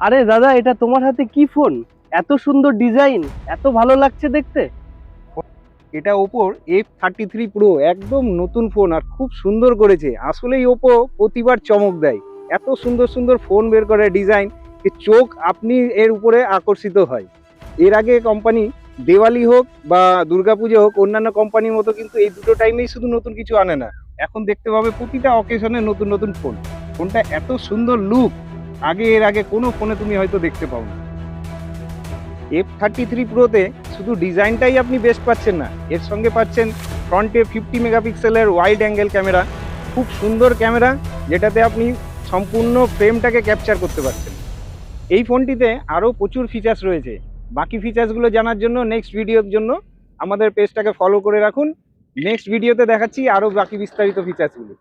আরে দাদা, এটা তোমার হাতে কি ফোন? এত সুন্দর ডিজাইন, এত ভালো লাগছে দেখতে। এটা ওপোর F33 Pro, একদম নতুন ফোন আর খুব সুন্দর করেছে। আসলেই ওপো প্রতিবার চমক দেয়, এত সুন্দর সুন্দর ফোন বের করে ডিজাইন, চোখ আপনি এর উপরে আকর্ষিত হয়। এর আগে কোম্পানি দেওয়ালি হোক বা দুর্গাপুজো হোক, অন্যান্য কোম্পানির মতো কিন্তু এই দুটো টাইমেই শুধু নতুন কিছু আনে না। এখন দেখতে পাবে প্রতিটা অকেশনে নতুন নতুন ফোন। ফোনটা এত সুন্দর লুক, এর আগে কোনো ফোনে তুমি হয়তো দেখতে পাও না। F33 Pro-তে শুধু ডিজাইনটাই আপনি বেস্ট পাচ্ছেন না, এর সঙ্গে পাচ্ছেন ফ্রন্টে 50 মেগাপিক্সেলের ওয়াইড অ্যাঙ্গেল ক্যামেরা, খুব সুন্দর ক্যামেরা, যেটাতে আপনি সম্পূর্ণ ফ্রেমটাকে ক্যাপচার করতে পারছেন। এই ফোনটিতে আরও প্রচুর ফিচার্স রয়েছে। বাকি ফিচার্সগুলো জানার জন্য নেক্সট ভিডিওর জন্য আমাদের পেজটাকে ফলো করে রাখুন। নেক্সট ভিডিওতে দেখাচ্ছি আরও বাকি বিস্তারিত ফিচার্সগুলো।